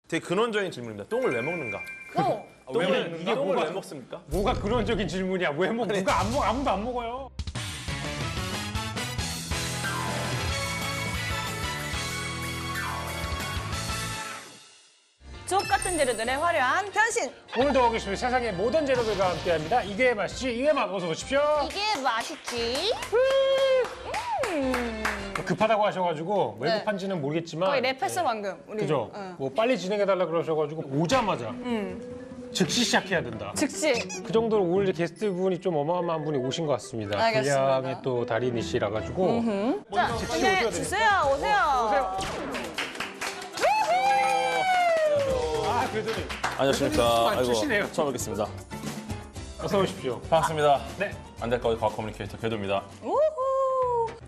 되게 근원적인 질문입니다. 똥을 왜 먹는가? 똥을 왜 먹습니까? 뭐가 근원적인 질문이야? 왜 먹? 누가 안 먹? 아무도 안 먹어요. 주옥 같은 재료들의 화려한 변신! 오늘도 오겠습니다. 세상의 모든 재료들과 함께합니다. 이게 맛이지, 이게 맛. 어서 오십시오. 이게 맛있지? 급하다고 하셔가지고 왜 네. 급한지는 모르겠지만 거의 랩했어 방금. 우리. 그죠? 뭐 빨리 진행해달라 그러셔가지고 오자마자 즉시 시작해야 된다. 즉시. 그 정도로 오늘 게스트분이 좀 어마어마한 분이 오신 것 같습니다. 알겠습니다. 분량의 또 달인이시라 가지고 자, 즉시 근데 오셔야 주세요. 오세요. 아, 그래도 안녕하십니까. 안 추시네요. 처음 뵙겠습니다. 어서 오십시오. 반갑습니다. 네. 안될거리 과학 커뮤니케이터 궤도입니다. 우후.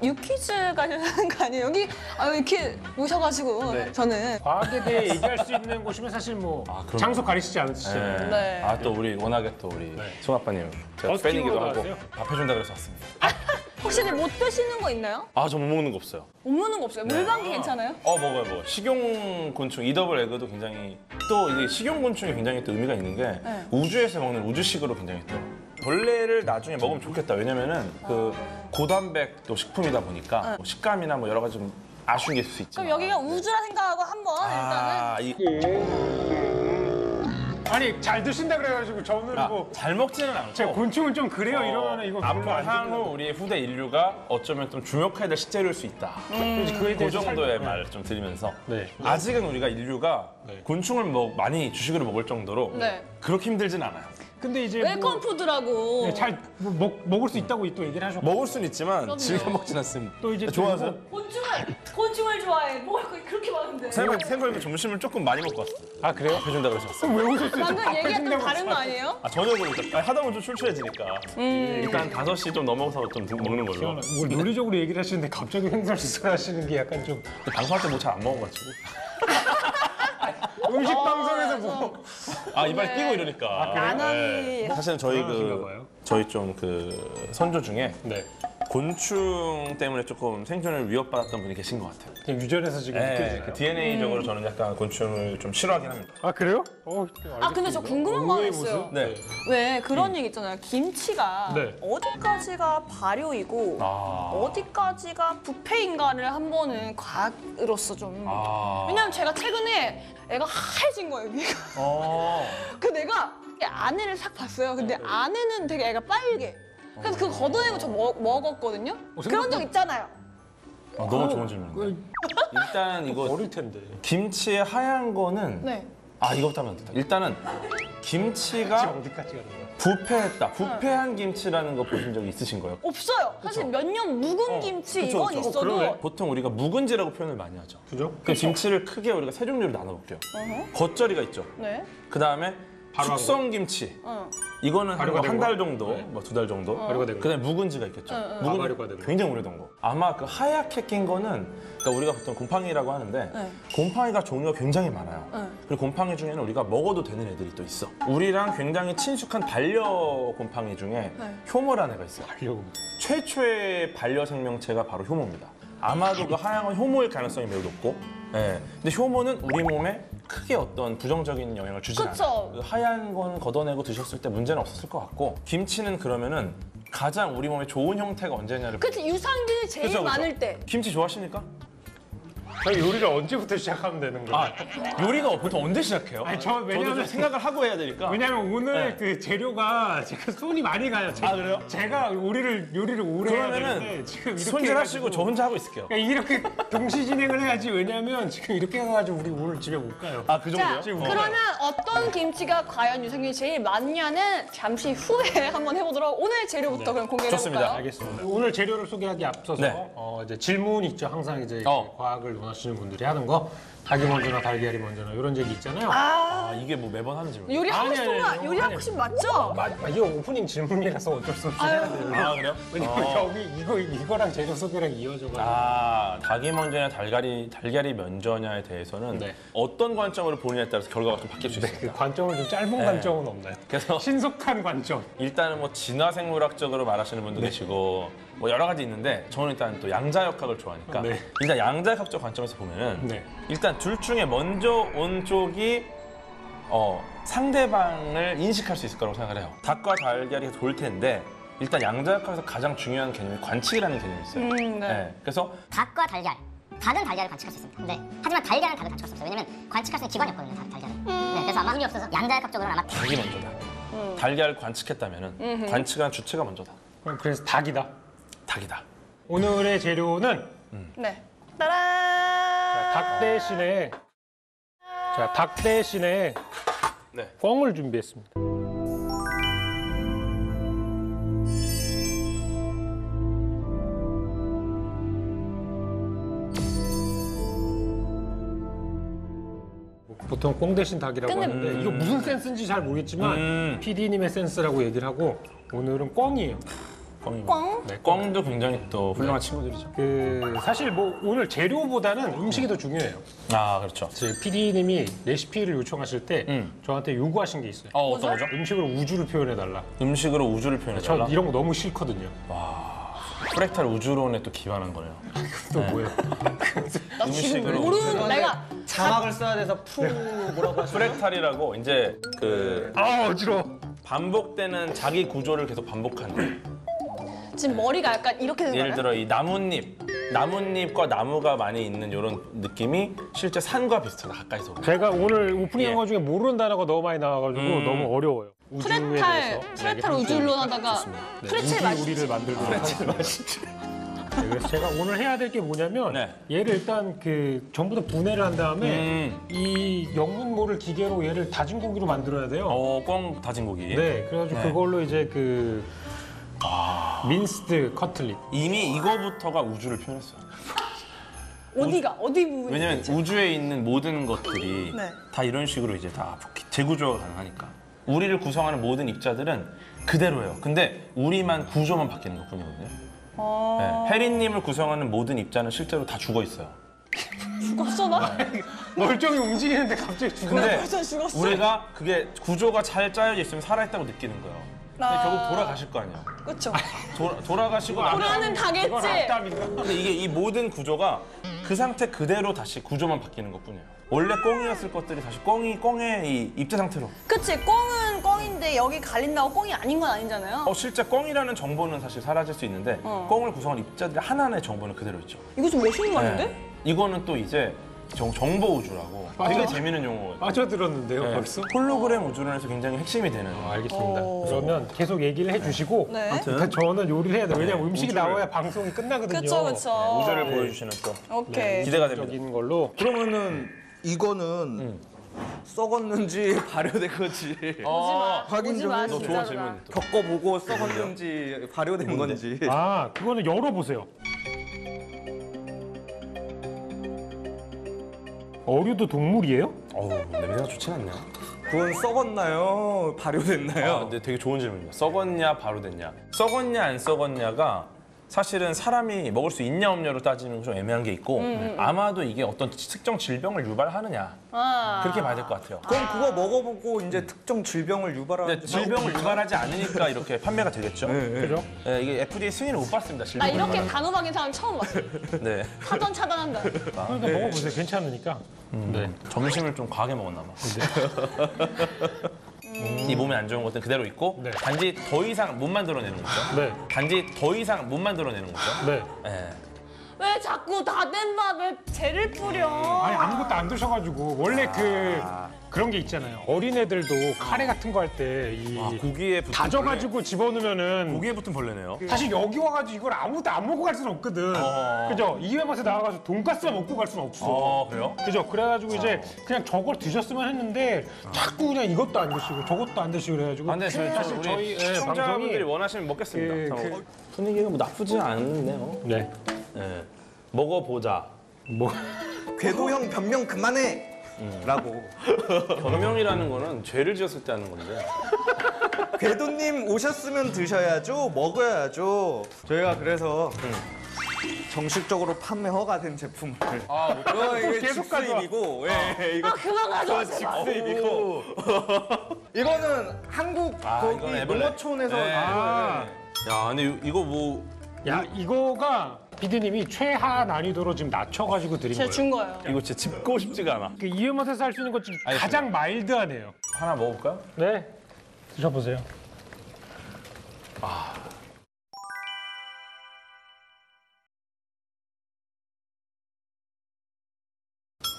유퀴즈 가려는 거 아니에요? 여기 이렇게 모셔가지고 네. 저는 과학에 대해 얘기할 수 있는 곳이면 사실 뭐 그럼요. 장소 가리시지 않으시잖아요. 네. 아, 또 우리 워낙에 또 우리 송 아빠님 제가 버스킹으로 팬이기도 하고 나왔어요? 밥 해준다 그래서 왔습니다. 혹시 못 드시는 거 있나요? 아, 저 못 먹는 거 없어요. 못 먹는 거 없어요? 물방개 괜찮아요? 먹어요. 식용곤충, 이더블 에그도 굉장히 또 이게 식용곤충이 굉장히 또 의미가 있는 게 우주에서 먹는 우주식으로 굉장히 또 벌레를 나중에 먹으면 좋겠다. 왜냐면은 그 고단백 또 식품이다 보니까 뭐 식감이나 뭐 여러 가지 좀 아쉬운 게 있을 수 있지만 그럼 여기가 우주라 생각하고 한번 일단은 아니 잘 드신다 그래가지고 저는 뭐 잘 먹지는 않고 제가 곤충은 좀 그래요 이러면은 이거 별로 앞으로 안 향후 우리 후대 인류가 어쩌면 좀 주목해야 될 식재료일 수 있다. 그에 그 대해서 정도의 살펴- 말 좀 드리면서 네. 아직은 우리가 인류가 네. 곤충을 많이 주식으로 먹을 정도로 네. 그렇게 힘들진 않아요. 근데 이제 웰컴 푸드라고. 네, 잘 먹을 수 있다고 또 얘기를 하셨고 먹을 수는 있지만 즐겨 먹진 않습니다. 또 이제 좋아하세요? 곤충을 좋아해. 뭐 그렇게 많은데. 생각해보니까 점심을 조금 많이 먹고 왔어요. 아 그래요? 해준다 그래서 왔어요. 왜 오셨어요? 방금 얘기했던 다른 거 아니에요? 저녁으로 하다 보면 좀 출출해지니까 일단 5시 좀 넘어서 좀 먹는 걸로. 뭐 논리적으로 얘기를 하시는데 갑자기 횡설수설 하시는 게 약간 좀 방송할 때 뭐 잘 안 먹어가지고. 음식 방송에서 뭐 이빨 끼고 이러니까. 나날이. 사실은 저희 그러신가 봐요. 저희 좀 선조 중에 네. 곤충 때문에 조금 생존을 위협받았던 분이 계신 것 같아요. 그냥 유전에서 지금 느껴지네요. 그 DNA적으로 저는 약간 곤충을 좀 싫어하긴 합니다. 아 그래요? 근데 저 궁금한 거 하나 있어요. 네. 왜 그런 얘기 있잖아요. 김치가 네. 어디까지가 발효이고 어디까지가 부패인가를 한 번은 과학으로서 좀. 왜냐면 제가 최근에 애가 하얘진 거예요, 위가. 그 내가 안에를 싹 봤어요. 근데 안에는 되게 애가 빨개. 그래서 그거 걷어내고 저 먹었거든요. 그런 적 있잖아요. 너무 좋은 질문이에요. 일단 이거 어릴 텐데. 김치의 하얀 거는 네. 이것도 하면 안 된다. 일단은 김치가 어디까지 가는 거야? 부패했다. 부패한 김치라는 거 보신 적이 있으신 거예요? 없어요. 사실 몇 년 묵은 김치 그쵸, 이건 그쵸. 있어도 그러네. 보통 우리가 묵은지라고 표현을 많이 하죠. 그죠? 그 김치를 크게 우리가 세 종류로 나눠볼게요. 겉절이가 있죠. 네. 그 다음에 바로 숙성 김치. 이거는 발효가 된 한 달 거? 정도, 네. 뭐 2달 정도. 발효가 된 거. 그다음에 묵은지가 있겠죠. 발효가 된 거. 굉장히 오래된 거. 아마 그 하얗게 낀 거는 그러니까 우리가 보통 곰팡이라고 하는데 네. 곰팡이가 종류가 굉장히 많아요. 네. 그리고 곰팡이 중에는 우리가 먹어도 되는 애들이 또 있어. 우리랑 굉장히 친숙한 반려 곰팡이 중에 효모라는 애가 있어요. 하려고. 최초의 반려 생명체가 바로 효모입니다. 아마도 그 하얀 건 효모일 가능성이 매우 높고, 근데 효모는 우리 몸에 크게 어떤 부정적인 영향을 주지 그쵸. 않아요. 그 하얀 건 걷어내고 드셨을 때 문제는 없었을 것 같고, 김치는 그러면은 가장 우리 몸에 좋은 형태가 언제냐를. 그치, 유산균이 제일 그쵸, 그쵸. 많을 때. 김치 좋아하십니까? 저희 요리를 언제부터 시작하면 되는 거예요? 요리가 보통 언제 시작해요? 저도 좀 생각을 하고 해야 되니까. 왜냐면 오늘 네. 그 재료가 제가 손이 많이 가요. 그래요? 제가 요리를 오래 해야 되는데 그러면은 지금 이렇게 손질하시고 해가지고 저 혼자 하고 있을게요. 그러니까 이렇게 동시 진행을 해야지. 왜냐면 지금 이렇게 해가지고 우리 오늘 집에 못 가요. 그 자, 정도요? 그러면 어떤 김치가 과연 유산균이 제일 많냐는 잠시 후에 한번 해보도록 오늘 재료부터 그럼 공개해 좋습니다. 볼까요? 알겠습니다. 오늘 재료를 소개하기 앞서서 네. 이제 질문 있죠. 항상 이제 과학을 원하시는 분들이 하는 거. 닭이 먼저나 달걀이 먼저나 이런 얘기 있잖아요. 이게 뭐 매번 하는 질문. 요리하고 아니, 싶은 거 아니, 요리하고 아니. 싶은 맞죠? 이거 오프닝 질문이라서 어쩔 수 없이 해야 돼요. 그래요? 왜냐면 여기 이거랑 재료 소개랑 이어져가지고. 닭이 먼저냐 달걀이 먼저냐에 대해서는 네. 어떤 관점으로 보느냐에 따라서 결과가 좀 바뀔 수 있습니다. 그 관점은 좀 짧은 관점은 없나요? 그래서 신속한 관점. 일단은 뭐 진화생물학적으로 말하시는 분도 계시고 뭐 여러 가지 있는데 저는 일단 또 양자역학을 좋아하니까 네. 일단 양자역학적 관점에서 보면은 네. 일단 둘 중에 먼저 온 쪽이 상대방을 인식할 수 있을 거라고 생각을 해요. 닭과 달걀이 돌 텐데 일단 양자역학에서 가장 중요한 개념이 관측이라는 개념이 있어요. 네. 그래서 닭과 달걀. 닭은 달걀을 관측할 수 있습니다. 네. 하지만 달걀은 닭을 관측할 수 없어요. 왜냐면 관측할 수 있는 기관이 없거든요, 달걀은. 네, 그래서 아마 운이 없어서 양자역학적으로는 아마 닭이 먼저다. 달걀을 관측했다면은 관측한 주체가 먼저다. 그래서 닭이다. 닭이다. 오늘의 재료는 네. 따란. 닭 대신에 네. 꿩을 준비했습니다. 보통 꿩 대신 닭이라고 근데 하는데 이거 무슨 센스인지 잘 모르겠지만 PD님의 센스라고 얘기를 하고 오늘은 꿩이에요. 꽝? 네, 꿩도 굉장히 또 훌륭한 친구들이죠. 사실 뭐 오늘 재료보다는 음식이 더 중요해요. 아, 그렇죠. 제 PD님이 레시피를 요청하실 때 저한테 요구하신 게 있어요. 어떤 거죠? 음식으로 우주를 표현해달라. 음식으로 우주를 저 표현해달라. 이런 거 너무 싫거든요. 프랙탈 우주론에 또 기반한 거네요. 또 뭐예요? 나 지금 음식으로 모르는 내가 자막을 써야 돼서 뭐라고 하시죠? 프랙탈이라고 이제 그 어지러워. 반복되는 자기 구조를 계속 반복하는. 지금 머리가 약간 이렇게 된 예를 거예요? 들어 이 나뭇잎과 나무가 많이 있는 이런 느낌이 실제 산과 비슷하다, 가까이서 보면. 제가 오늘 오프닝 예. 한 거 중에 모르는 단어가 너무 많이 나와가지고 너무 어려워요. 우주에 대해서 프레탈 우주론 하다가 프레첼 우주 맛있지. 우리를 만들도록 하겠습니다. 네, 그래서 제가 오늘 해야 될 게 뭐냐면 네. 얘를 일단 전부 다 분해를 한 다음에 이 영분모를 기계로 얘를 다진 고기로 만들어야 돼요. 꿩 다진 고기. 네, 그래가지고 그걸로 이제 민스드 커틀릿. 이미 이거부터가 우주를 표현했어요. 어디 부분이? 왜냐면 우주에 있는 모든 것들이 네. 다 이런 식으로 이제 다 재구조가 가능하니까. 우리를 구성하는 모든 입자들은 그대로예요. 근데 우리만 구조만 바뀌는 것뿐이거든요. 네. 혜린님을 구성하는 모든 입자는 실제로 다 죽어 있어요. 죽었어 나? 멀쩡히 움직이는데 갑자기 죽어. 근데 벌써 죽었어. 우리가 그게 구조가 잘 짜여져 있으면 살아있다고 느끼는 거예요. 근데 결국 돌아가실 거 아니야. 그렇죠. 돌아가시고 돌아는 가겠지. 근데 이게 이 모든 구조가 그 상태 그대로 다시 구조만 바뀌는 것뿐이에요. 원래 꽁이었을 것들이 다시 꽁의 이 입자 상태로. 그치. 꽁은 꽁인데 여기 갈린다고 꽁이 아닌 건 아니잖아요. 실제 꽁이라는 정보는 사실 사라질 수 있는데 꽁을 구성한 입자들 하나하나의 정보는 그대로 있죠. 이거 좀 멋있는 거 아닌데? 네. 이거는 또 이제 정보 우주라고 되게 재밌는 용어거든요. 빠져들었는데요, 네. 벌써? 홀로그램 우주론에서 굉장히 핵심이 되는. 알겠습니다. 그러면 계속 얘기를 해주시고 네. 일단 저는 요리를 해야 돼요. 왜냐면 음식이 우주를- 나와야 방송이 끝나거든요. 그쵸 그쵸. 우주를 보여주시는 또 오케이. 기대가 됩니다. 적인 걸로. 그러면은 이거는 썩었는지 발효된 건지 확인 좀 오지 마, 해주세요. 진짜로. 좋은 질문이 또. 겪어보고 썩었는지 발효된 건지. 그거는 열어보세요. 어류도 동물이에요? 냄새가 좋진 않네요. 그건 썩었나요? 발효됐나요? 근데 되게 좋은 질문입니다. 썩었냐, 바로 됐냐. 썩었냐, 안 썩었냐가 사실은 사람이 먹을 수 있냐 없냐로 따지는 건 좀 애매한 게 있고 아마도 이게 어떤 특정 질병을 유발하느냐 그렇게 봐야 될 것 같아요. 그럼 그거 먹어보고 이제 특정 질병을 유발하는 근데 질병을 유발하지 않으니까 이렇게 판매가 되겠죠. 그죠? 네, 이게 FDA 승인을 못 받습니다. 나 질병 이렇게 유발하는. 단호박인 사람 처음 봤어. 네. 사전 차단한다. 그러니까 먹어보세요. 괜찮으니까. 네. 점심을 좀 과하게 먹었나 봐. 이 몸에 안 좋은 것들은 그대로 있고 네. 단지 더 이상 못 만들어내는 거죠. 네. 단지 더 이상 못 만들어내는 거죠. 네. 네. 왜 자꾸 다 된 밥에 젤을 뿌려? 아니 아무것도 안 드셔가지고 원래 그런 게 있잖아요. 어린애들도 카레 같은 거 할 때 고기에 붙은 다져가지고 집어넣으면은 고기에 붙은 벌레네요. 사실 여기 와가지고 이걸 아무것도 안 먹고 갈 수는 없거든. 그죠? 이회맛에 나와가지고 돈가스만 먹고 갈 수는 없어. 그래요? 그죠? 그래가지고 이제 그냥 저걸 드셨으면 했는데 자꾸 그냥 이것도 안 드시고 저것도 안 드시고 그래가지고 안 돼, 사실 우리 저희 시청자분들이 원하시면 먹겠습니다. 분위기가 뭐 나쁘지 않네요. 네. 네. 먹어보자. 뭐 궤도형 변명 그만해! 라고. 변명이라는 거는 죄를 지었을 때 하는 건데. 궤도님 오셨으면 드셔야죠, 먹어야죠. 저희가 그래서 정식적으로 판매 허가된 제품을. 이게 계속 직수입이고, 이거 그만 가져. 직수입이고. 이거는 한국 거기 이건 애벌레. 농어촌에서 네. 나온 야, 근데 이거 뭐 야, 이거가 PD님이 최하 난이도로 지금 낮춰가지고 드린 제가 거예요. 준 거예요. 이거 진짜 짚고 싶지가 않아. 그 이유 맛에서 할 수 있는 것 중에 알겠습니다. 가장 마일드하네요. 하나 먹어볼까요? 네, 드셔보세요.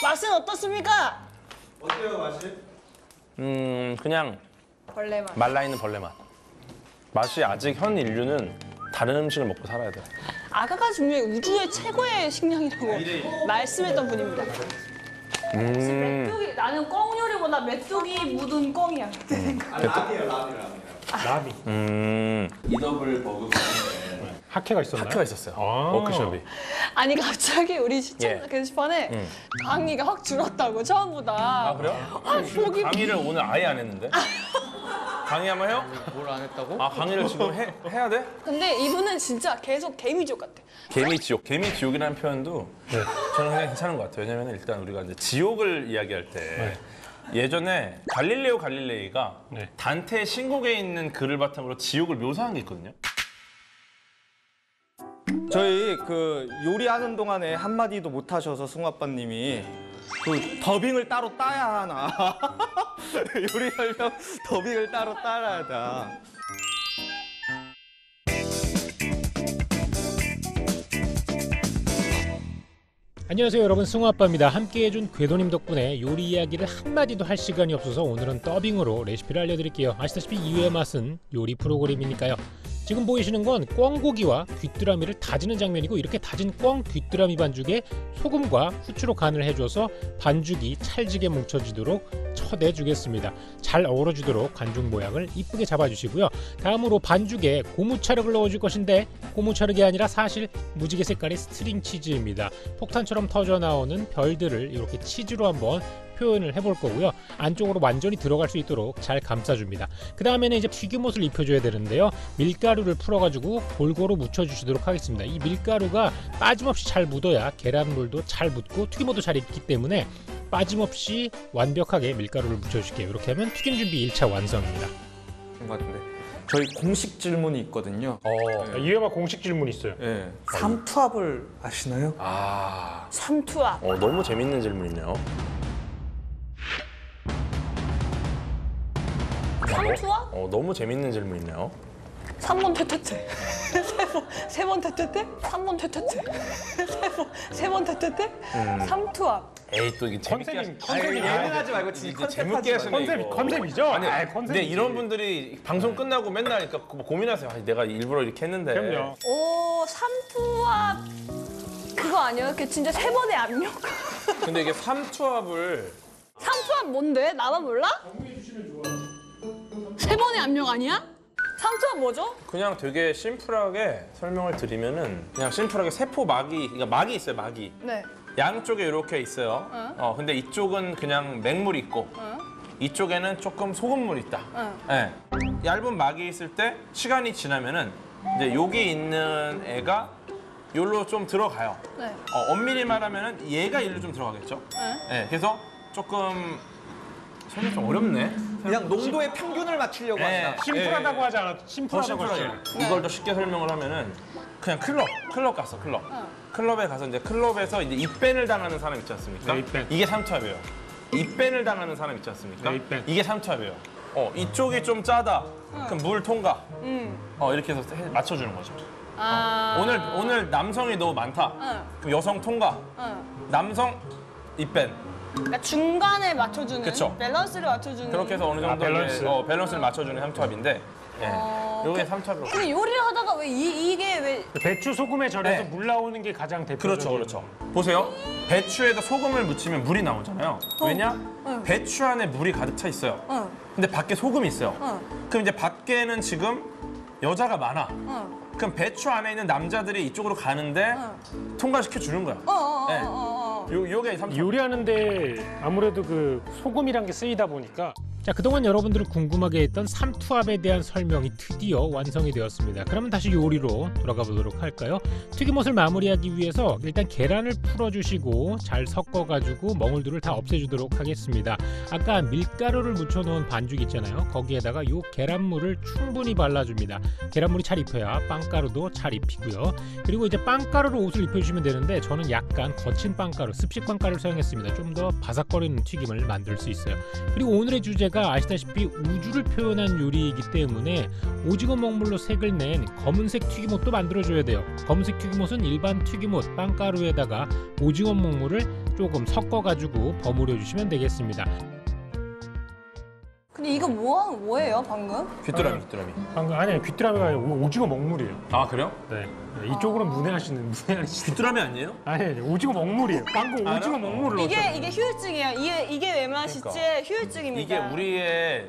맛은 어떻습니까? 어때요 맛이? 그냥 벌레 맛. 말라있는 벌레 맛. 맛이 아직 현 인류는 다른 음식을 먹고 살아야 돼. 아까까지 분명히 우주의 최고의 식량이라고 말씀했던 분입니다. 메뚜기, 나는 꿩 요리보다 메뚜기 묻은 꿩이야. 라비. 이더블 버그 학회가 있었나요? 학교가 있었어요. 아. 워크숍이. 아니 갑자기 우리 시청 예. 게시판에 강의가 확 줄었다고 처음보다. 아 그래요? 보기 강의를 오늘 아예 안 했는데. 강의 한번 해요? 뭘 안 했다고? 아 강의를 지금 해야 돼? 근데 이분은 진짜 계속 개미족 같아. 개미지옥. 개미지옥이라는 표현도 저는 그냥 괜찮은 것 같아요. 왜냐면 일단 우리가 이제 지옥을 이야기할 때 예전에 갈릴레오 갈릴레이가 네. 단테의 신곡에 있는 글을 바탕으로 지옥을 묘사한 게 있거든요. 저희 그 요리하는 동안에 한마디도 못 하셔서 승아빠님이 그 더빙을 따로 따야 하나. 요리 설명 더빙을 따로 따야 하다. 안녕하세요 여러분, 승우아빠입니다. 함께해준 궤도님 덕분에 요리 이야기를 한마디도 할 시간이 없어서 오늘은 더빙으로 레시피를 알려드릴게요. 아시다시피 이유의 맛은 요리 프로그램이니까요. 지금 보이시는 건 꿩고기와 귀뚜라미를 다지는 장면이고, 이렇게 다진 꿩 귀뚜라미 반죽에 소금과 후추로 간을 해줘서 반죽이 찰지게 뭉쳐지도록 쳐내주겠습니다. 잘 어우러지도록 반죽 모양을 이쁘게 잡아주시고요. 다음으로 반죽에 고무차력을 넣어줄 것인데, 고무차력이 아니라 사실 무지개 색깔의 스트링 치즈입니다. 폭탄처럼 터져 나오는 별들을 이렇게 치즈로 한번 표현을 해볼 거고요. 안쪽으로 완전히 들어갈 수 있도록 잘 감싸줍니다. 그 다음에는 이제 튀김옷을 입혀줘야 되는데요. 밀가루를 풀어가지고 골고루 묻혀주시도록 하겠습니다. 이 밀가루가 빠짐없이 잘 묻어야 계란물도 잘 묻고 튀김옷도 잘 익기 때문에 빠짐없이 완벽하게 밀가루를 묻혀줄게요. 이렇게 하면 튀김 준비 1차 완성입니다. 것 같은데 저희 공식 질문이 있거든요. 이해마 공식 질문 있어요. 네. 삼투압을 아시나요? 삼투압. 너무 재밌는 질문이네요. 삼투압? 너무 재밌는 질문이네요. 3번 퇴퇴퇴. 세 번 퇴퇴퇴? 3번 퇴퇴퇴. 세 번 퇴퇴퇴? 삼투압. 에이 또 이게 재밌게 컨셉이 예능하지 말고 진짜 재밌게 하시네 이거. 컨셉이죠? 아니, 컨셉이지. 근데 이런 분들이 방송 끝나고 맨날 그러니까 고민하세요. 아니, 내가 일부러 이렇게 했는데. 그럼요. 오, 삼투압. 그거 아니에요? 그 진짜 세 번의 압력. 근데 이게 삼투압을 삼투압 뭔데? 나만 몰라? 세 번의 압력 아니야? 삼투압 뭐죠? 그냥 되게 심플하게 설명을 드리면은 그냥 심플하게 세포 막이, 그러니까 막이 있어요, 막이. 네. 양쪽에 이렇게 있어요. 근데 이쪽은 그냥 맹물이 있고 이쪽에는 조금 소금물이 있다. 네. 얇은 막이 있을 때 시간이 지나면은 이제 여기 있는 애가 여기로 좀 들어가요. 네. 엄밀히 말하면은 얘가 일로 좀 들어가겠죠. 네. 그래서 조금 설명 좀 어렵네. 그냥 농도의 평균을 맞추려고 네. 하시나? 심플하다고 하지 않아. 더 심플하다고 심플하게. 했지. 이걸 더 쉽게 설명을 하면은 그냥 클럽 갔어, 클럽. 클럽에 가서 이제 클럽에서 이제 입밴을 당하는 사람 있지 않습니까? 네, 입밴. 이게 삼투압이에요. 입밴을 당하는 사람 있지 않습니까? 네, 입밴. 이게 삼투압이에요. 이쪽이 좀 짜다. 그럼 물 통과. 이렇게 해서 맞춰주는 거죠. 오늘 남성이 너무 많다. 그럼 여성 통과. 남성 입밴. 그러니까 중간에 맞춰주는 그쵸. 밸런스를 맞춰주는. 그렇게 해서 어느 정도 밸런스. 밸런스를 맞춰주는 삼투압인데, 요게 삼투압으로. 근데 요리를 하다가 왜 이게 왜 배추 소금에 절여서 네. 물 나오는 게 가장 그렇죠, 대표적인. 그렇죠. 보세요. 배추에다 소금을 묻히면 물이 나오잖아요. 왜냐? 배추 안에 물이 가득 차 있어요. 근데 밖에 소금이 있어요. 그럼 이제 밖에는 지금 여자가 많아. 그럼 배추 안에 있는 남자들이 이쪽으로 가는데 통과시켜 주는 거야. 요게 삼투압. 요리하는데 아무래도 그 소금이란 게 쓰이다 보니까 자, 그동안 여러분들이 궁금하게 했던 삼투압에 대한 설명이 드디어 완성이 되었습니다. 그러면 다시 요리로 돌아가 보도록 할까요? 튀김옷을 마무리하기 위해서 일단 계란을 풀어주시고 잘 섞어가지고 멍울들을 다 없애주도록 하겠습니다. 아까 밀가루를 묻혀놓은 반죽 있잖아요. 거기에다가 요 계란물을 충분히 발라줍니다. 계란물이 잘 입혀야 빵가루도 잘 입히고요. 그리고 이제 빵가루로 옷을 입혀주시면 되는데 저는 약간 거친 빵가루, 습식 빵가루를 사용했습니다. 좀 더 바삭거리는 튀김을 만들 수 있어요. 그리고 오늘의 주제가 아시다시피 우주를 표현한 요리이기 때문에 오징어 먹물로 색을 낸 검은색 튀김옷도 만들어줘야 돼요. 검은색 튀김옷은 일반 튀김옷 빵가루에다가 오징어 먹물을 조금 섞어가지고 버무려 주시면 되겠습니다. 근데 이거 뭐예요 방금? 귀뚜라미. 방금 아니 귀뚜라미가 아니라 오징어 먹물이에요. 아 그래요? 네. 이쪽으로 문외하시는 귀뚜라미 아니에요? 아니 오징어 먹물이에요. 방금 오징어 먹물을 넣었잖아요. 이게 휴일증이에요. 이게 왜 맛있지? 그러니까. 휴일증입니다. 이게 우리의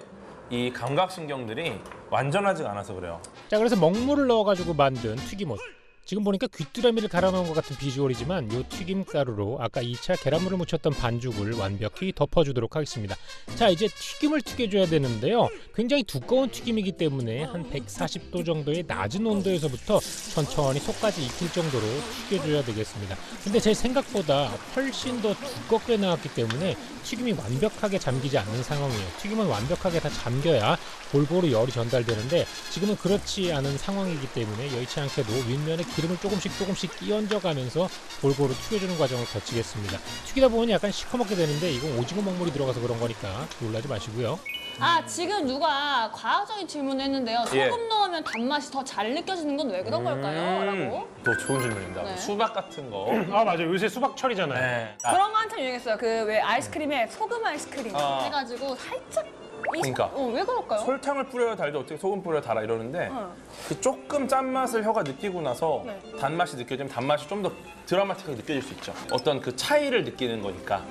이 감각신경들이 완전하지가 않아서 그래요. 자, 그래서 먹물을 넣어가지고 만든 튀김옷. 지금 보니까 귀뚜라미를 갈아 넣은 것 같은 비주얼이지만 요 튀김가루로 아까 2차 계란물을 묻혔던 반죽을 완벽히 덮어주도록 하겠습니다. 자, 이제 튀김을 튀겨줘야 되는데요. 굉장히 두꺼운 튀김이기 때문에 한 140도 정도의 낮은 온도에서부터 천천히 속까지 익힐 정도로 튀겨줘야 되겠습니다. 근데 제 생각보다 훨씬 더 두껍게 나왔기 때문에 튀김이 완벽하게 잠기지 않는 상황이에요. 튀김은 완벽하게 다 잠겨야 골고루 열이 전달되는데 지금은 그렇지 않은 상황이기 때문에 여의치 않게도 윗면에 기름을 조금씩 끼얹어가면서 골고루 튀겨주는 과정을 거치겠습니다. 튀기다 보면 약간 시커멓게 되는데 이건 오징어 먹물이 들어가서 그런 거니까 놀라지 마시고요. 아 지금 누가 과학적인 질문을 했는데요. 소금 예. 넣으면 단맛이 더 잘 느껴지는 건 왜 그런 걸까요? 라고. 또 좋은 질문입니다. 네. 수박 같은 거. 아 맞아요. 요새 수박철이잖아요. 네. 그런 거 한참 유행했어요. 그 왜 아이스크림에 소금 아이스크림 해가지고 살짝 그러니까. 왜 그럴까요? 설탕을 뿌려야 달지 어떻게 소금 뿌려야 달아 이러는데 응. 그 조금 짠맛을 혀가 느끼고 나서 네. 단맛이 느껴지면 단맛이 좀 더 드라마틱하게 느껴질 수 있죠. 어떤 그 차이를 느끼는 거니까.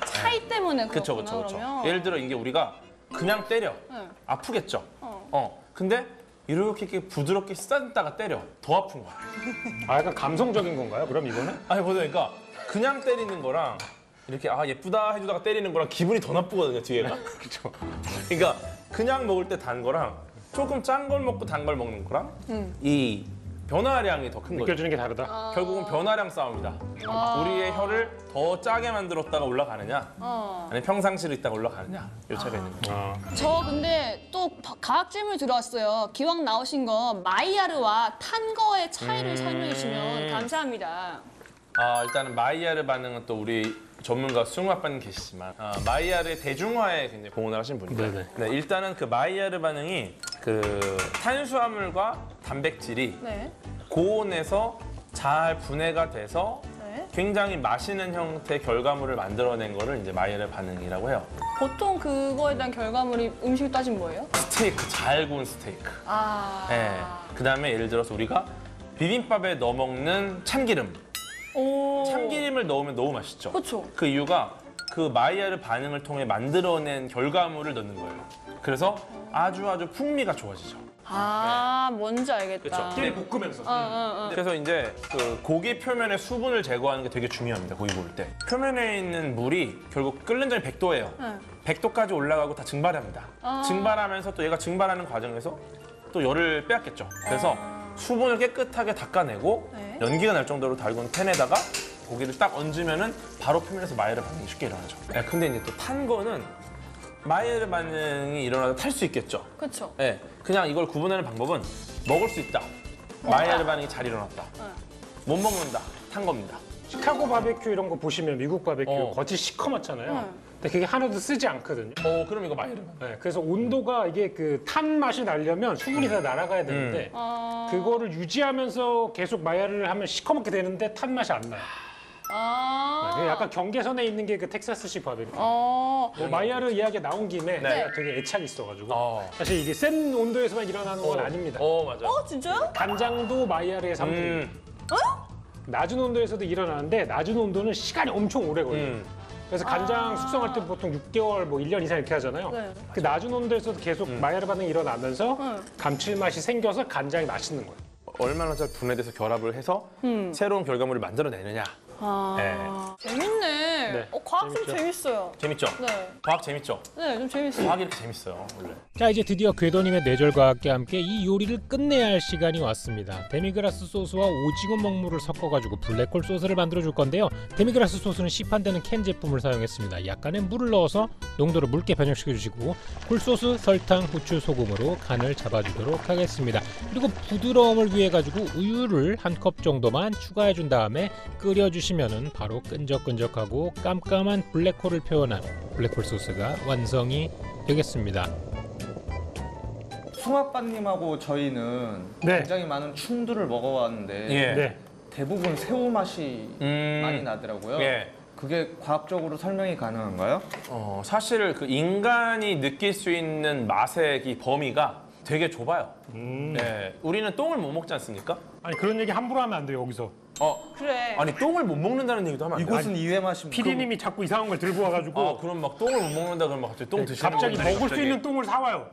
차이 때문에 그렇죠, 그렇구나 그렇죠. 그러면. 예를 들어 이게 우리가 그냥 때려. 네. 아프겠죠. 어. 근데 이렇게 부드럽게 쓰다듬다가 때려. 더 아픈 거야. 아 약간 감성적인 건가요? 그럼 이거는? 아니 보니까 그냥 때리는 거랑 이렇게 아 예쁘다 해주다가 때리는 거랑 기분이 더 나쁘거든요 뒤에가. 그렇죠. 그러니까 그냥 먹을 때 단 거랑 조금 짠 걸 먹고 단 걸 먹는 거랑 이 변화량이 더 큰 거죠. 느껴지는 게 다르다. 결국은 변화량 싸움이다. 우리의 혀를 더 짜게 만들었다가 올라가느냐, 아니면 평상시로 있다가 올라가느냐 이 차이가 있는 거예요. 저 근데 또 과학 질문 들어왔어요. 기왕 나오신 거 마이야르와 탄 거의 차이를 설명해 주시면 감사합니다. 일단은 마이야르 반응은 또 우리 전문가 승우아빠님 계시지만 마이야르의 대중화에 굉장히 공헌을 하신 분이에요. 네네. 네, 일단은 그 마이야르 반응이 그 탄수화물과 단백질이 네. 고온에서 잘 분해가 돼서 네. 굉장히 맛있는 형태의 결과물을 만들어낸 거를 이제 마이야르 반응이라고 해요. 보통 그거에 대한 결과물이 음식을 따지면 뭐예요? 스테이크, 잘 구운 스테이크. 아. 네. 그다음에 예를 들어서 우리가 비빔밥에 넣어 먹는 참기름. 오. 참기름을 넣으면 너무 맛있죠. 그렇죠. 그 이유가 그 마이야르 반응을 통해 만들어낸 결과물을 넣는 거예요. 그래서 아주 풍미가 좋아지죠. 아, 뭔지 알겠다. 그렇죠. 끼리 볶으면서. 그래서 이제 그 고기 표면의 수분을 제거하는 게 되게 중요합니다. 고기 구울 때. 표면에 있는 물이 결국 끓는 점이 100도예요. 네. 100도까지 올라가고 다 증발합니다. 증발하면서 또 얘가 증발하는 과정에서 또 열을 빼앗겠죠. 그래서 수분을 깨끗하게 닦아내고 네. 연기가 날 정도로 달군 팬에다가 고기를 딱 얹으면은 바로 표면에서 마이야르 반응이 쉽게 일어나죠. 네, 근데 이제 또 탄 거는 마이야르 반응이 일어나도 탈 수 있겠죠. 그렇죠. 네, 그냥 이걸 구분하는 방법은 먹을 수 있다. 마이야르 반응이 잘 일어났다. 못 먹는다. 탄 겁니다. 시카고 바베큐 이런 거 보시면 미국 바베큐 겉이 시커멓잖아요. 응. 근데 그게 하나도 쓰지 않거든요. 그럼 이거 마이야르 반응. 네, 그래서 온도가 이게 그 탄 맛이 나려면 수분이 다 날아가야 되는데 그거를 유지하면서 계속 마이야르를 하면 시커멓게 되는데 탄 맛이 안 나요. 네, 약간 경계선에 있는 게 그 텍사스식 바베큐. 뭐 마이야르 이야기 나온 김에 네. 제가 되게 애착이 있어가지고 사실 이게 센 온도에서만 일어나는 건 아닙니다. 맞아요. 진짜요? 간장도 마이야르의 산물입니다. 낮은 온도에서도 일어나는데 낮은 온도는 시간이 엄청 오래 걸려요. 그래서 간장 숙성할 때 보통 6개월, 뭐 1년 이상 이렇게 하잖아요. 네. 그 낮은 온도에서도 계속 마이야르 반응이 일어나면서 감칠맛이 생겨서 간장이 맛있는 거예요. 얼마나 잘 분해돼서 결합을 해서 새로운 결과물을 만들어내느냐. 재밌네. 네, 과학 좀 재밌죠. 재밌어요. 재밌죠? 네. 과학 재밌죠? 네, 좀 재밌어요. 과학이 이렇게 재밌어요, 원래. 자, 이제 드디어 궤도님의 뇌절 과학과 함께 이 요리를 끝내야 할 시간이 왔습니다. 데미그라스 소스와 오징어 먹물을 섞어가지고 블랙홀 소스를 만들어 줄 건데요. 데미그라스 소스는 시판되는 캔 제품을 사용했습니다. 약간의 물을 넣어서 농도를 묽게 변형시켜 주시고 굴소스, 설탕, 후추, 소금으로 간을 잡아주도록 하겠습니다. 그리고 부드러움을 위해 가지고 우유를 한 컵 정도만 추가해 준 다음에 끓여주시면은 바로 끈적끈적하고 깜깜한 블랙홀을 표현한 블랙홀 소스가 완성이 되겠습니다. 숭아빠님하고 저희는 네. 굉장히 많은 충두를 먹어왔는데 예. 네. 대부분 새우 맛이 많이 나더라고요. 예. 그게 과학적으로 설명이 가능한가요? 사실 그 인간이 느낄 수 있는 맛의 이 범위가 되게 좁아요. 네, 우리는 똥을 못 먹지 않습니까? 아니 그런 얘기 함부로 하면 안 돼요 여기서. 그래. 아니 똥을 못 먹는다는 얘기도 하면 안 돼요. 이곳은 이회 맛입니다. PD님이 자꾸 이상한 걸 들고 와가지고 그럼 막 똥을 못 먹는다 그러면 갑자기 똥 드시는 갑자기 거구나, 먹을 수 갑자기. 있는 똥을 사와요.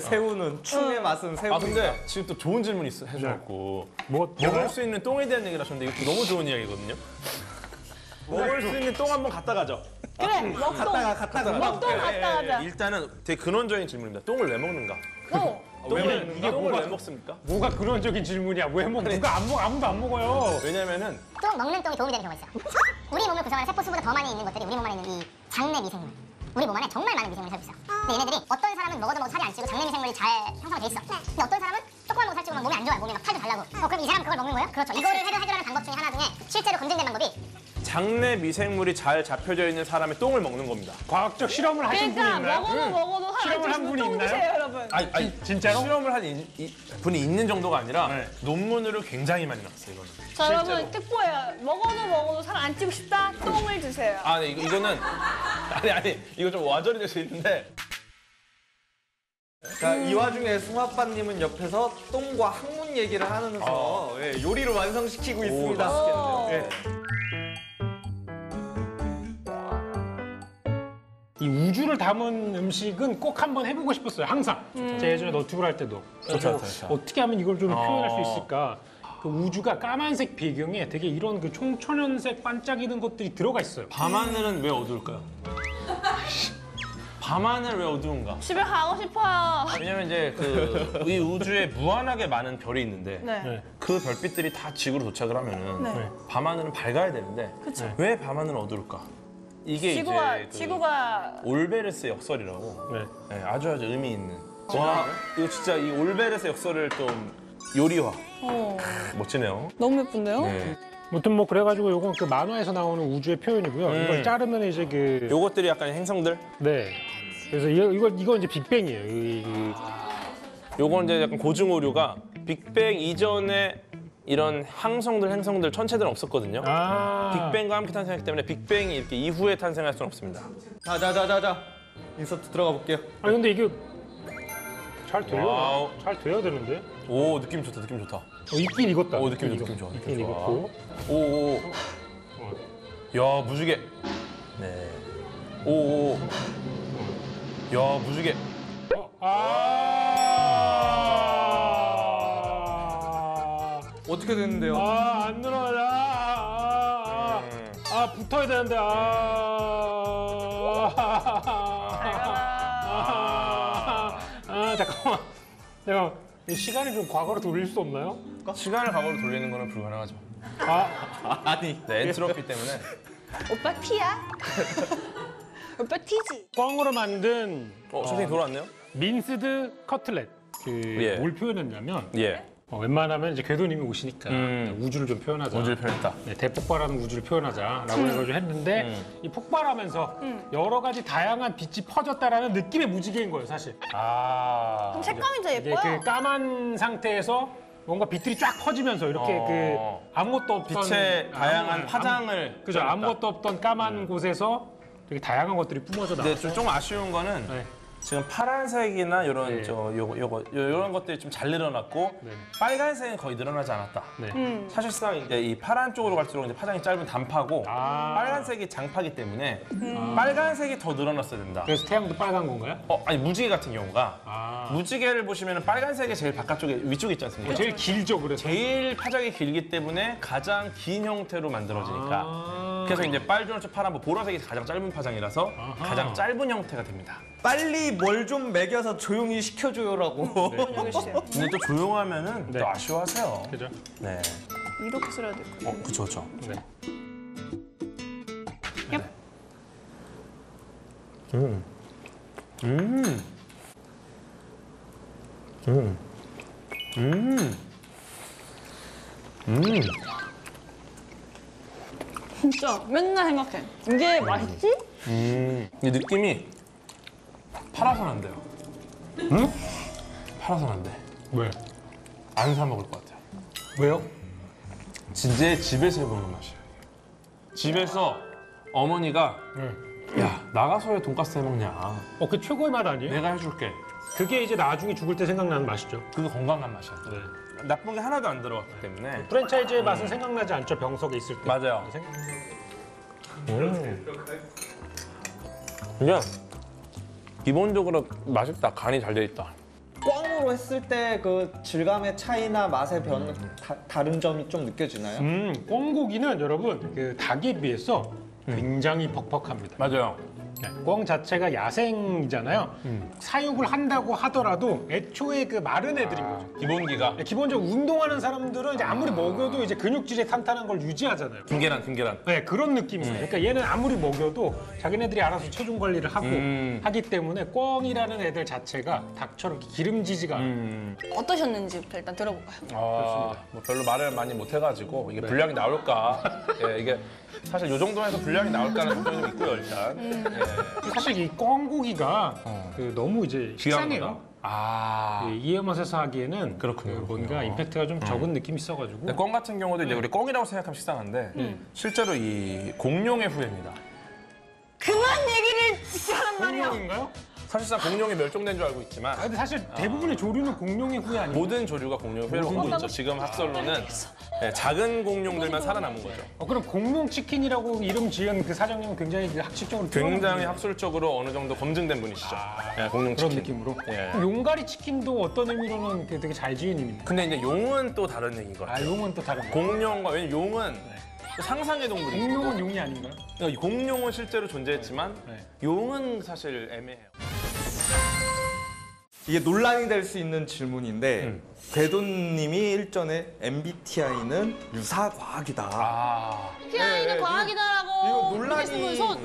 새우는 충의 맛은 새우. 근데 지금 또 좋은 질문 해주셨고 뭐 먹을 수 있는 똥에 대한 얘기를 하셨는데 이것도 너무 좋은 이야기거든요. 먹을 수 있는 똥 한번 갖다 가죠. 그래, 먹똥. 갔다가 먹똥 갔다 가자. 일단은 되게 근원적인 질문입니다. 똥을 왜 먹는가? 똥을 왜 먹습니까? 뭐가 근원적인 질문이야? 왜 먹? 누가 안 먹? 아무도 안 먹어요. 왜냐면은 또 먹는 똥이 도움이 되는 경우가 있어요. 우리 몸을 구성하는 세포수보다 더 많이 있는 것들이 우리 몸 안에 있는 이 장내 미생물. 우리 몸 안에 정말 많은 미생물이 살고 있어. 근데 얘네들이 어떤 사람은 먹어도 살이 안 찌고 장내 미생물이 잘 형성이 돼 있어. 근데 어떤 사람은 조금만 먹고 살찌고 몸이 안 좋아요. 몸이 막 팔도 달라고. 그럼 이 사람 그걸 먹는 거예요? 그렇죠. 이거를 해결하는 방법 중에 하나 중에 실제로 검증된 방법이 장내 미생물이 잘 잡혀져 있는 사람의 똥을 먹는 겁니다. 과학적 실험을 하신 분이 그러니까 있나요? 먹어도 실험을 한 분이 똥 있나요? 드세요, 여러분. 아니 진짜로? 실험을 한 분이 있는 정도가 아니라 네. 논문으로 굉장히 많이 나왔어요. 이거는. 자, 여러분 특보예요. 먹어도 살 안 찌고 싶다? 똥을 드세요. 네, 이거는 아니 이거 좀 와전이 될 수 있는데 자, 이 와중에 숭아빠님은 옆에서 똥과 학문 얘기를 하면서 요리를 완성시키고 있습니다. 네. 이 우주를 담은 음식은 꼭 한번 해보고 싶었어요. 항상. 제가 예전에 너튜브를 할 때도. 좋다. 어떻게 하면 이걸 좀 표현할 수 있을까? 그 우주가 까만색 배경에 되게 이런 그 총천연색 반짝이는 것들이 들어가 있어요. 밤하늘은 왜 어두울까요? 밤하늘 왜 어두운가? 집에 가고 싶어요. 왜냐면 이제 이 우주에 무한하게 많은 별이 있는데 네. 그 별빛들이 다 지구로 도착을 하면은 네. 밤하늘은 밝아야 되는데 그쵸. 왜 밤하늘은 어두울까? 이게 지구가 이제 지구가 올베르스 역설이라고 네. 네, 아주 의미 있는. 와 이거 진짜 이 올베르스 역설을 좀 요리화. 멋지네요. 너무 예쁜데요? 네. 아무튼 뭐 그래가지고 요건 그 만화에서 나오는 우주의 표현이고요. 이걸 자르면 이제 그 요것들이 약간 행성들. 네. 그래서 이거 이제 빅뱅이에요. 요건 이제 약간 고증 오류가 빅뱅 이전에 이런 행성들 천체들은 없었거든요. 빅뱅과 함께 탄생했기 때문에 빅뱅이 이렇게 이후에 탄생할 수는 없습니다. 자. 인서트 들어가 볼게요. 아니 근데 이게 잘 돼요? 와우. 잘 돼야 되는데? 오 느낌 좋다. 익긴 익었다. 오, 느낌 좋아. 익긴 익었고. 오. 야 무지개. 네. 오. 야 무지개. 어떻게 됐는데요? 안 늘어나. 붙어야 되는데. 잠깐만. 시간을 좀 과거로 돌릴 수 없나요? 시간을 과거로 돌리는 거는 불가능하죠. 아니. 네, 엔트로피 때문에. 오빠 티야? 오빠 티지? 꽝으로 만든 선생님 돌아왔네요? 민스드 커틀렛. 예. 뭘 표현했냐면 예. 웬만하면 이제 궤도님이 오시니까 우주를 좀 표현하자. 우주를 표현했다. 네, 대폭발하는 우주를 표현하자라고 해가지고 했는데 이 폭발하면서 여러 가지 다양한 빛이 퍼졌다라는 느낌의 무지개인 거예요, 사실. 그럼 색감이 진짜 이게 예뻐요. 그 까만 상태에서 뭔가 빛들이 쫙 퍼지면서 이렇게 그 아무것도 없던 빛의 다양한 화장을. 그죠, 아무것도 없던 까만 곳에서 되게 다양한 것들이 뿜어져 나와요. 근데 좀 아쉬운 거는 네. 지금 파란색이나 이런 네. 요런 것들이 좀 잘 늘어났고 네. 빨간색은 거의 늘어나지 않았다. 네. 사실상 이제 이 파란 쪽으로 갈수록 이제 파장이 짧은 단파고 빨간색이 장파기 때문에 빨간색이 더 늘어났어야 된다. 그래서 태양도 빨간 건가요? 아니 무지개 같은 경우가 무지개를 보시면 빨간색이 제일 바깥쪽에 위쪽에 있지 않습니까? 제일 길죠, 그래서. 제일 파장이 길기 때문에 가장 긴 형태로 만들어지니까 그래서 이제 빨주노초 파란 보라색이 가장 짧은 파장이라서 가장 짧은 형태가 됩니다. 빨리 뭘 좀 먹여서 조용히 시켜줘요라고. 여기주세요. 근데 또 조용하면은 네. 또 아쉬워하세요. 그죠? 네. 이렇게 쓸어야 될 거예요. 그쵸 그쵸. 네. 얍. 진짜 맨날 생각해. 이게 맛있지? 이 느낌이 팔아선 안 돼요. 응? 팔아선 안 돼. 왜? 안 사 먹을 것 같아요. 왜요? 진짜 집에서 해보는 맛이에요. 집에서 어머니가 야 나가서 왜 돈가스 해먹냐. 그 최고의 맛 아니에요? 내가 해줄게. 그게 이제 나중에 죽을 때 생각나는 맛이죠. 그거 건강한 맛이야. 네. 나쁜 게 하나도 안 들어갔기 때문에. 프랜차이즈의 맛은 생각나지 않죠, 병석에 있을 때. 맞아요. 생각- 그냥 기본적으로 맛있다. 간이 잘 돼 있다. 꽝으로 했을 때 그 질감의 차이나 맛의 다른 점이 좀 느껴지나요? 꿩고기는 여러분 그 닭에 비해서 굉장히 퍽퍽합니다. 맞아요. 네, 꿩 자체가 야생이잖아요. 사육을 한다고 하더라도 애초에 그 마른 애들인 거죠. 기본기가 네, 기본적으로 운동하는 사람들은 이제 아무리 먹여도 이제 근육질이 탄탄한 걸 유지하잖아요. 김계란. 네, 그런 느낌이에요. 그러니까 얘는 아무리 먹여도 자기네들이 알아서 체중 관리를 하고 하기 때문에 꿩이라는 애들 자체가 닭처럼 기름지지가 않아요. 어떠셨는지부터 일단 들어볼까요? 뭐 별로 말을 많이 못 해가지고 이게 분량이 나올까? 예, 이게 사실 이 정도에서 분량이 나올까라는 걱정이 좀 있고요 일단. 사실 이 꿩고기가 그 너무 이제 귀한 식상해요. 거다? 이에 맛에서 하기에는 그렇군요, 뭔가 그렇군요. 임팩트가 좀 적은 느낌이 있어가지고 근데 꿩 같은 경우도 이제 우리 꿩이라고 생각하면 식상한데 실제로 이 공룡의 후예입니다. 그만 얘기를 하란 말이야. 공룡인가요? 사실상 공룡이 멸종된 줄 알고 있지만 근데 사실 대부분의 조류는 공룡의 후예 아니에요? 모든 조류가 공룡의 후예로 보고 있죠. 지금 학설로는 작은 공룡들만 살아남은 거죠. 그럼 공룡 치킨이라고 이름 지은 그 사장님은 굉장히 그 학식적으로 뛰어난 굉장히 분이에요. 학술적으로 어느 정도 검증된 분이시죠. 공룡 그런 치킨. 느낌으로. 예. 그럼 용가리 치킨도 어떤 의미로는 되게 잘 지은 이름입니다. 근데 이제 용은 또 다른 얘기인 것 같아요. 용은 또 다른 거. 공룡과 왜냐면 용은 또 상상의 동물이에요. 공룡은 용이 아닌가요? 그러니까 공룡은 실제로 존재했지만 네. 용은 사실 애매해요. 이게 논란이 될 수 있는 질문인데 궤도님이 일전에 MBTI는 유사과학이다. 피아이는 이거 과학이다라고 논란이 손.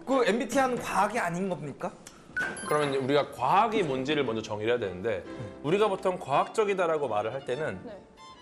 그 MBTI는 과학이 아닌 겁니까? 그러면 이제 우리가 과학이 뭔지를 먼저 정의를 해야 되는데 우리가 보통 과학적이다라고 말을 할 때는 네.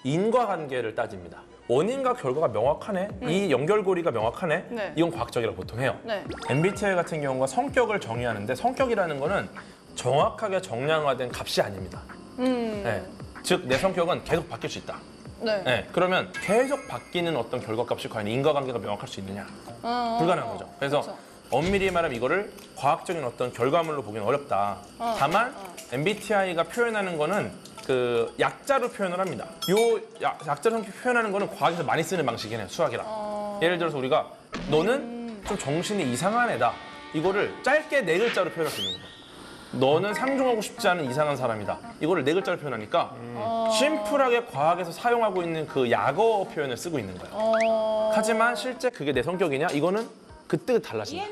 인과관계를 따집니다. 원인과 결과가 명확하네? 이 연결고리가 명확하네? 네. 이건 과학적이라고 보통 해요. 네. MBTI 같은 경우가 성격을 정의하는데 성격이라는 거는 정확하게 정량화된 값이 아닙니다. 네. 즉, 내 성격은 계속 바뀔 수 있다. 네. 네. 그러면 계속 바뀌는 어떤 결과값이 과연 인과관계가 명확할 수 있느냐? 불가능한 거죠. 그래서 그렇죠. 엄밀히 말하면 이거를 과학적인 어떤 결과물로 보기는 어렵다. 다만 MBTI가 표현하는 거는 그 약자로 표현을 합니다. 요 약자로 표현하는 거는 과학에서 많이 쓰는 방식이네요. 수학이랑. 예를 들어서 우리가 너는 좀 정신이 이상한 애다. 이거를 짧게 4글자로 표현할 수 있는 거예요. 너는 상종하고 싶지 않은 이상한 사람이다. 이거를 4글자로 표현하니까 심플하게 과학에서 사용하고 있는 그 약어 표현을 쓰고 있는 거예요. 하지만 실제 그게 내 성격이냐? 이거는 그때 달라진다.